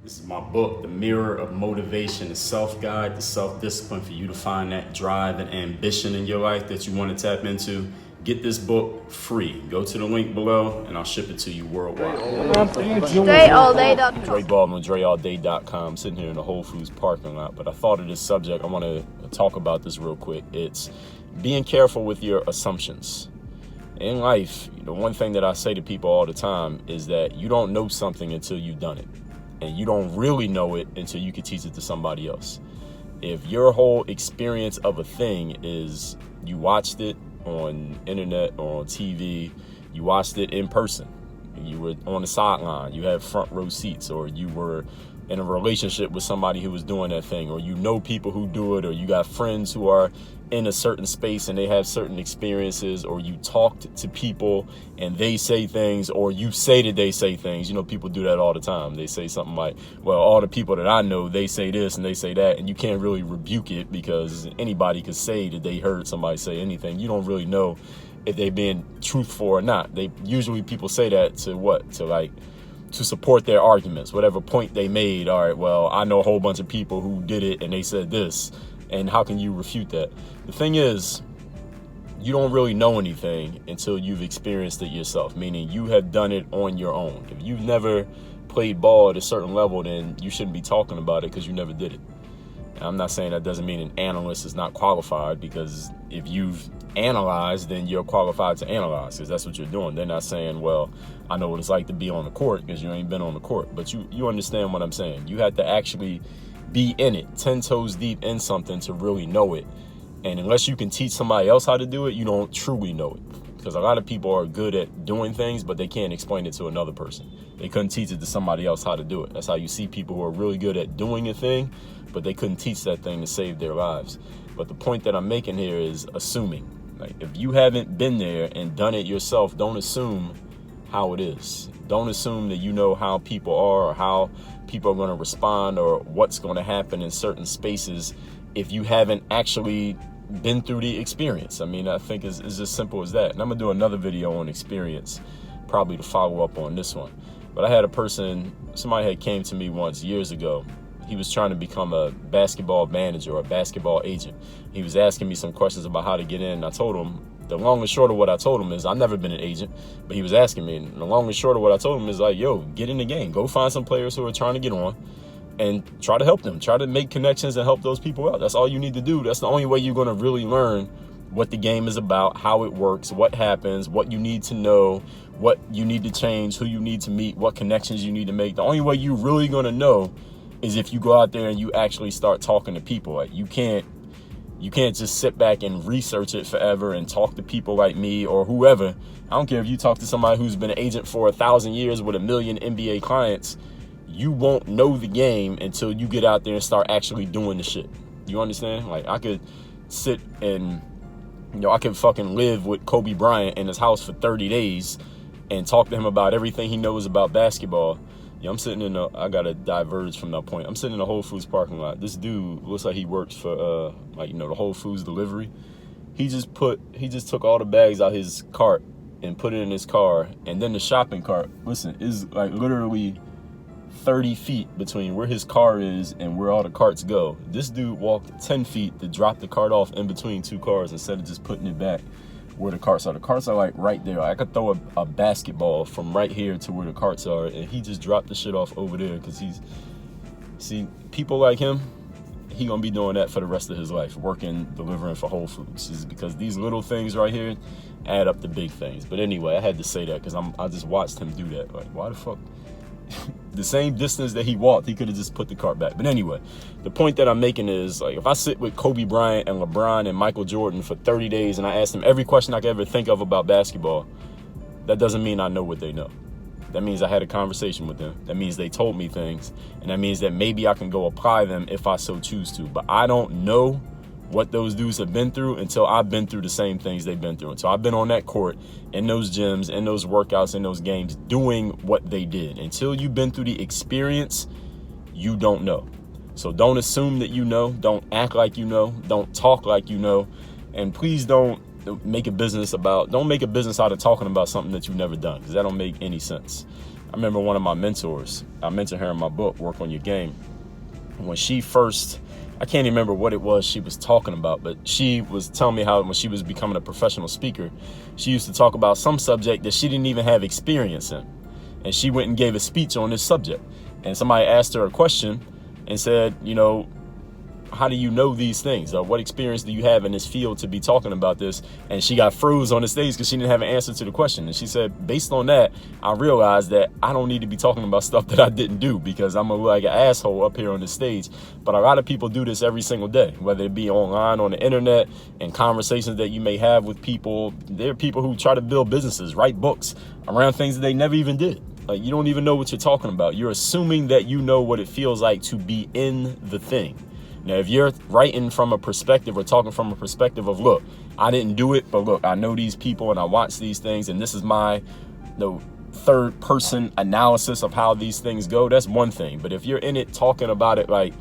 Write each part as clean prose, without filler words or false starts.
This is my book, The Mirror of Motivation, the self-guide, the self-discipline for you to find that drive and ambition in your life that you want to tap into. Get this book free. Go to the link below and I'll ship it to you worldwide. DreAllDay.com. Dre Baldwin, DreAllDay.com. Sitting here in the Whole Foods parking lot, but I thought of this subject. I want to talk about this real quick. It's being careful with your assumptions. In life, the one thing that I say to people all the time is that you don't know something until you've done it. And you don't really know it until you can teach it to somebody else. If your whole experience of a thing is you watched it on internet or on TV, you watched it in person, you were on the sideline, you had front row seats, or you were in a relationship with somebody who was doing that thing, or you know people who do it, or you got friends who are in a certain space and they have certain experiences, or you talked to people and they say things, or you say that they say things. You know, people do that all the time. They say something like, well, all the people that I know, they say this and they say that, and you can't really rebuke it because anybody could say that they heard somebody say anything. You don't really know if they're being truthful or not. They usually, people say that to what? To support their arguments, whatever point they made. All right, well, I know a whole bunch of people who did it and they said this, and how can you refute that? The thing is, you don't really know anything until you've experienced it yourself, meaning you have done it on your own. If you've never played ball at a certain level, then you shouldn't be talking about it because you never did it. And I'm not saying that doesn't mean an analyst is not qualified, because if you've analyzed, then you're qualified to analyze, because that's what you're doing. They're not saying, well, I know what it's like to be on the court, because you ain't been on the court. But you understand what I'm saying. You have to actually be in it, 10 toes deep in something to really know it. And unless you can teach somebody else how to do it, you don't truly know it. Because a lot of people are good at doing things, but they can't explain it to another person. They couldn't teach it to somebody else how to do it. That's how you see people who are really good at doing a thing, but they couldn't teach that thing to save their lives. But the point that I'm making here is assuming. Like, if you haven't been there and done it yourself, don't assume how it is. Don't assume that you know how people are or how people are going to respond or what's going to happen in certain spaces if you haven't actually been through the experience. I mean, I think it's as simple as that. And I'm going to do another video on experience, probably to follow up on this one. But I had a person, somebody had came to me once years ago. He was trying to become a basketball manager or a basketball agent. He was asking me some questions about how to get in. I told him, the long and short of what I told him is, I've never been an agent, but he was asking me. And the long and short of what I told him is like, yo, get in the game. Go find some players who are trying to get on and try to help them. Try to make connections and help those people out. That's all you need to do. That's the only way you're going to really learn what the game is about, how it works, what happens, what you need to know, what you need to change, who you need to meet, what connections you need to make. The only way you're really going to know is if you go out there and you actually start talking to people. Like, you can't just sit back and research it forever and talk to people like me or whoever. I don't care if you talk to somebody who's been an agent for 1,000 years with 1 million NBA clients. You won't know the game until you get out there and start actually doing the shit. You understand? Like, I could sit and, I could fucking live with Kobe Bryant in his house for 30 days and talk to him about everything he knows about basketball. I'm sitting in I gotta diverge from that point. I'm sitting in the Whole Foods parking lot. This dude looks like he works for the Whole Foods delivery. He just took all the bags out his cart and put it in his car, and then the shopping cart, listen, is like literally 30 feet between where his car is and where all the carts go. This dude walked 10 feet to drop the cart off in between two cars instead of just putting it back where the carts are. The carts are like right there. I could throw a basketball from right here to where the carts are, and he just dropped the shit off over there because people like him, he gonna be doing that for the rest of his life, working, delivering for Whole Foods, is because these little things right here add up to big things. But anyway, I had to say that because I just watched him do that. Like, why the fuck? The same distance that he walked, he could have just put the cart back. But anyway, the point that I'm making is, like, if I sit with Kobe Bryant and LeBron and Michael Jordan for 30 days and I ask them every question I could ever think of about basketball, that doesn't mean I know what they know. That means I had a conversation with them. That means they told me things. And that means that maybe I can go apply them if I so choose to. But I don't know what those dudes have been through until I've been through the same things they've been through. Until I've been on that court, in those gyms, in those workouts, in those games, doing what they did. Until you've been through the experience, you don't know. So don't assume that you know. Don't act like you know. Don't talk like you know. And please don't make a business out of talking about something that you've never done, because that don't make any sense. I remember one of my mentors, I mentioned her in my book, Work on Your Game. When she first, I can't even remember what it was she was talking about, but she was telling me how when she was becoming a professional speaker, she used to talk about some subject that she didn't even have experience in. And she went and gave a speech on this subject. And somebody asked her a question and said, how do you know these things? What experience do you have in this field to be talking about this? And she got froze on the stage because she didn't have an answer to the question. And she said, based on that, I realized that I don't need to be talking about stuff that I didn't do because I'm like an asshole up here on the stage. But a lot of people do this every single day, whether it be online, on the internet, and conversations that you may have with people. There are people who try to build businesses, write books around things that they never even did. Like, you don't even know what you're talking about. You're assuming that you know what it feels like to be in the thing. Now, if you're writing from a perspective or talking from a perspective of, look, I didn't do it, but look, I know these people and I watch these things and this is my third person analysis of how these things go, that's one thing. But if you're in it talking about it, like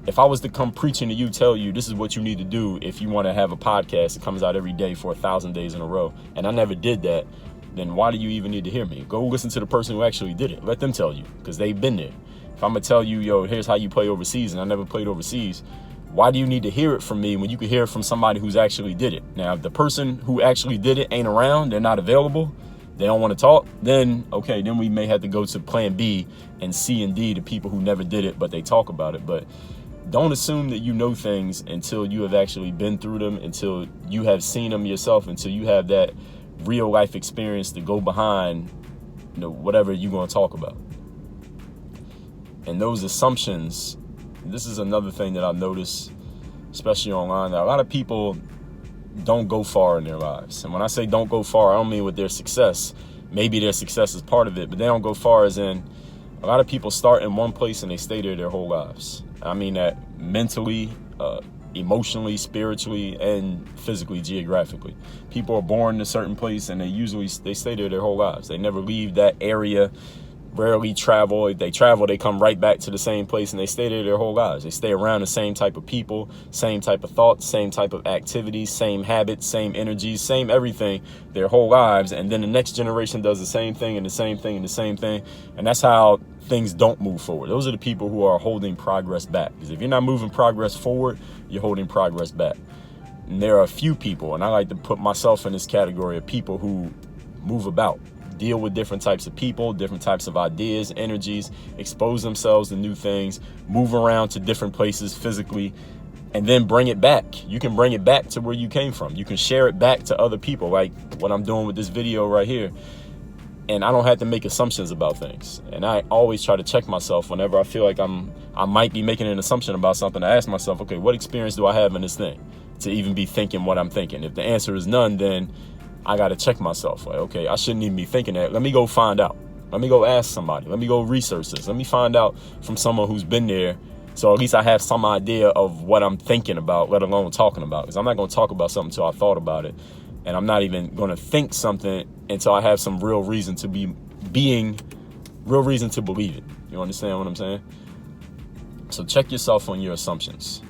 if I was to come preaching to you, tell you this is what you need to do if you want to have a podcast that comes out every day for 1,000 days in a row, and I never did that, then why do you even need to hear me? Go listen to the person who actually did it. Let them tell you, because they've been there. If I'm gonna tell you, here's how you play overseas, and I never played overseas, why do you need to hear it from me when you can hear it from somebody who's actually did it? Now, if the person who actually did it ain't around, they're not available, they don't want to talk, then okay, then we may have to go to plan B and C and D, the people who never did it, but they talk about it. But don't assume that you know things until you have actually been through them, until you have seen them yourself, until you have that real life experience to go behind, whatever you're going to talk about. And those assumptions, this is another thing that I've noticed, especially online, that a lot of people don't go far in their lives. And when I say don't go far, I don't mean with their success. Maybe their success is part of it, but they don't go far as in a lot of people start in one place and they stay there their whole lives. I mean that mentally, emotionally, spiritually, and physically, geographically. People are born in a certain place and they stay there their whole lives. They never leave that area, rarely travel. If they travel, they come right back to the same place and they stay there their whole lives. They stay around the same type of people, same type of thoughts, same type of activities, same habits, same energies, same everything their whole lives. And then the next generation does the same thing and the same thing and the same thing. And that's how things don't move forward. Those are the people who are holding progress back. Because if you're not moving progress forward, you're holding progress back. And there are a few people, and I like to put myself in this category of people who move about, deal with different types of people, different types of ideas, energies, expose themselves to new things, move around to different places physically, and then bring it back. You can bring it back to where you came from. You can share it back to other people, like what I'm doing with this video right here. And I don't have to make assumptions about things. And I always try to check myself whenever I feel like I might be making an assumption about something. I ask myself, okay, what experience do I have in this thing to even be thinking what I'm thinking? If the answer is none, then I got to check myself. Like, okay, I shouldn't even be thinking that. Let me go find out. Let me go ask somebody. Let me go research this. Let me find out from someone who's been there. So at least I have some idea of what I'm thinking about, let alone talking about. Because I'm not going to talk about something until I thought about it. And I'm not even going to think something until I have some real reason to real reason to believe it. You understand what I'm saying? So check yourself on your assumptions.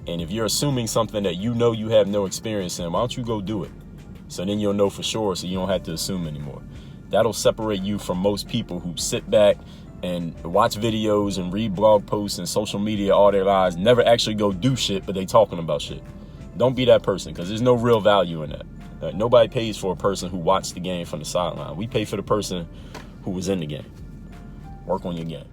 And if you're assuming something that you know you have no experience in, why don't you go do it? So then you'll know for sure, so you don't have to assume anymore. That'll separate you from most people who sit back and watch videos and read blog posts and social media all their lives, never actually go do shit, but they talking about shit. Don't be that person, because there's no real value in that. Nobody pays for a person who watched the game from the sideline. We pay for the person who was in the game. Work on your game.